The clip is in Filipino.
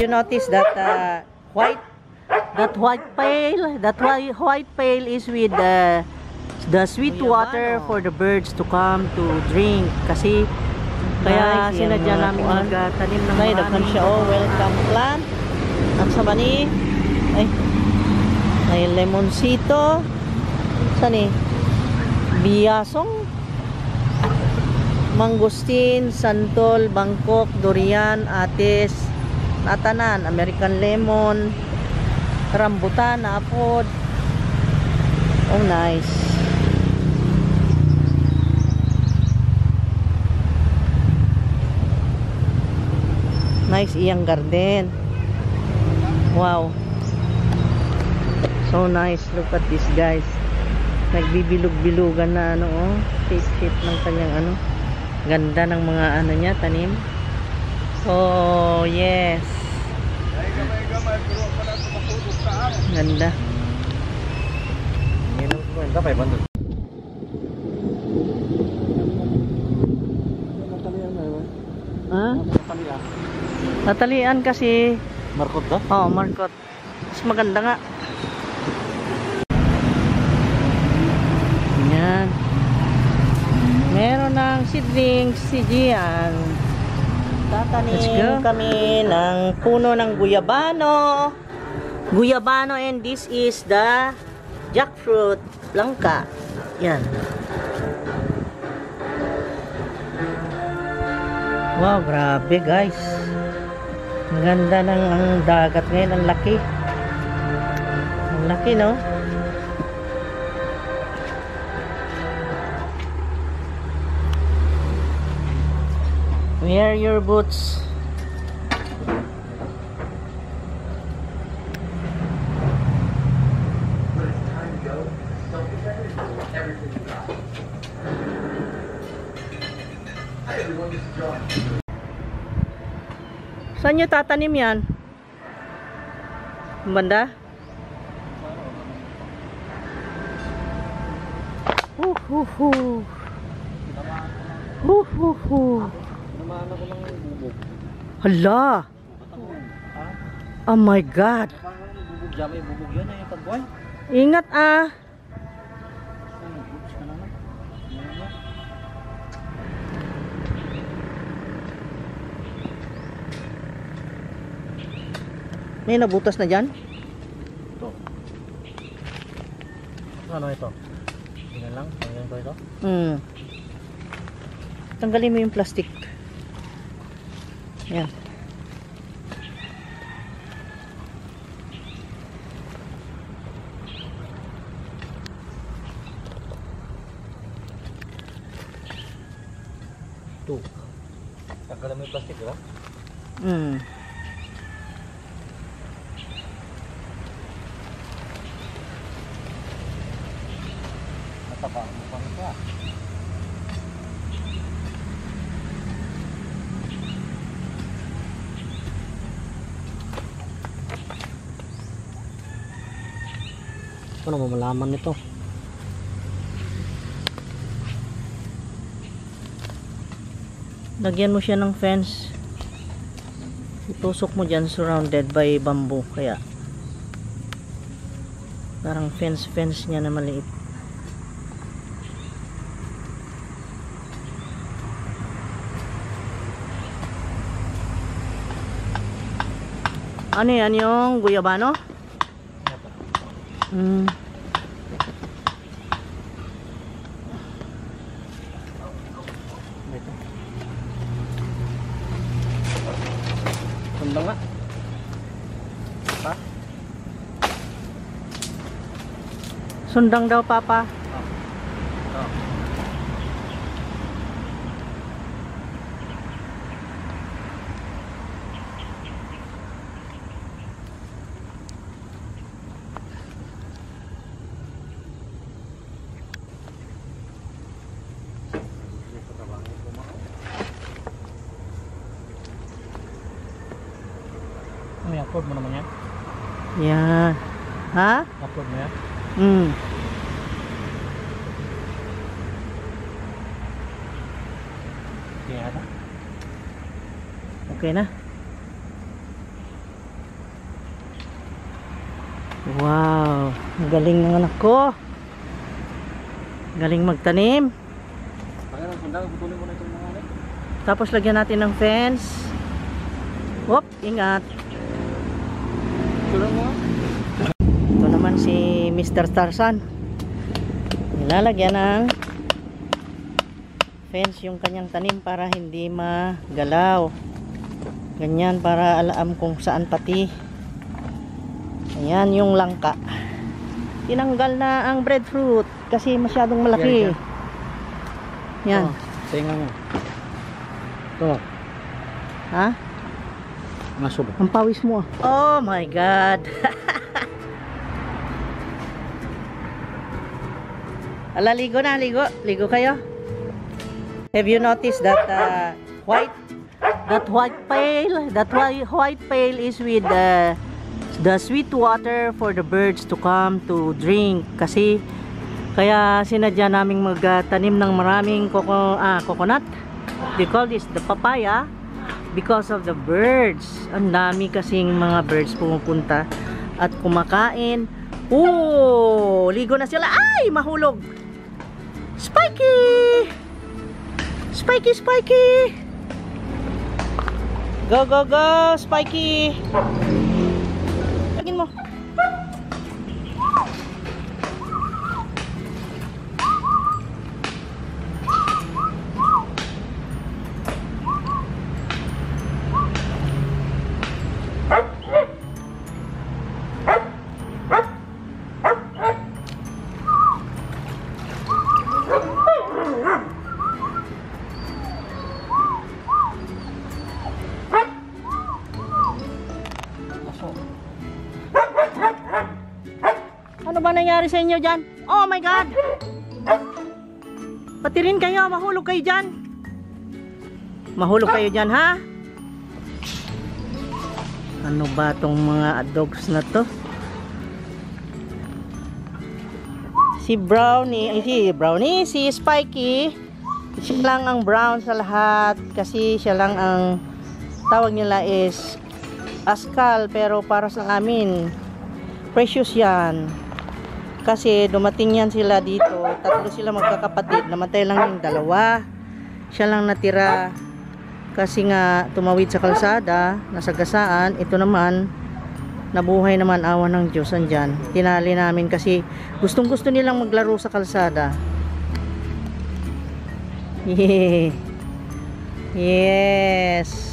you notice that white pail is with the sweet water for the birds to come to drink. Kasi kaya sinadya namin magtanim ng marami. Daghan siya, oh, welcome plant. At sa bani, ay, may lemonsito. Saan eh? Biyasong, mangustin, santol, bangkok, durian, atis, natanan, American lemon, rambutan, apod. Oh, nice. Nice iyang garden. Wow. So nice. Look at this, guys. Nagbibilog-bilugan na ano, oh. Shape ng kanyang ano. Ganda ng mga ano niya, tanim. Oh, yes. Ganda. Ah? Natalian kasi. Markot ba? Oo, markot. Mas maganda nga. Yan. Meron ng seedlings si Gian. Tatanim kami ng puno ng guyabano. Guyabano, and this is the jackfruit langka. Yan. Wow, grabe guys. Ang ganda ng ang dagat ngayon. Ang laki. Ang laki, no? Wear your boots. Saan nyo tatanim yan? Banda? Hala! Oh my God! Ingat ah! May nabutas na dyan? Ito. Ano ito? Tingnan lang. Tanggalin ko ito. Tanggalin mo yung plastic. Yan. Ito. Tanggalin mo yung plastic, diba? Mataba mo pa ito ah. Ito na mamalaman nito. Lagyan mo siya ng fence. Itusok mo dyan, surrounded by bamboo. Kaya parang fence niya na maliit. Ano yan, yung guyabano? Sundang nga. Pa? Sundang daw, Papa. I-upload mo naman yan? Yan. Ha? Upload mo yan? Okay na? Okay na. Wow, ang galing ng anak ko. Galing magtanim. Tapos lagyan natin ng fence. Whoop, ingat. Ito naman si Mr. Tarzan. Nilalagyan ng fence yung kanyang tanim para hindi magalaw. Ganyan para alam kung saan pati. Ayan yung langka. Tinanggal na ang breadfruit kasi masyadong malaki. Yan. Tingnan mo. Ito. Ha? Masub. Ang pawis mo. Oh my God. Ala, ligo na, ligo. Ligo kayo. Have you noticed that white pail is with the sweet water for the birds to come to drink. Kasi kaya sinadya naming magtanim ng maraming coconut. They call this the papaya because of the birds. Ang dami kasing mga birds pumupunta at kumakain. Oh, ligo na sila. Ay, mahulog. Spiky! Spiky, Spiky! Go, go, go, Spiky! Lagin mo. Ano ba nangyari sa inyo dyan? Oh my God! Pati rin kayo, mahulog kayo dyan. Mahulog kayo dyan, ha? Ano ba tong mga dogs na to? Si Brownie, si Spiky. Siya lang ang brown sa lahat. Kasi siya lang ang tawag nila is askal. Pero para sa amin, precious yan. Kasi dumating yan sila dito, tatlo sila magkakapatid, namatay lang yung dalawa, siya lang natira kasi nga tumawid sa kalsada, nasagasaan. Ito naman nabuhay naman, awa ng Diyos. Andyan, tinali namin kasi gustong gusto nilang maglaro sa kalsada. Yeah. Yes.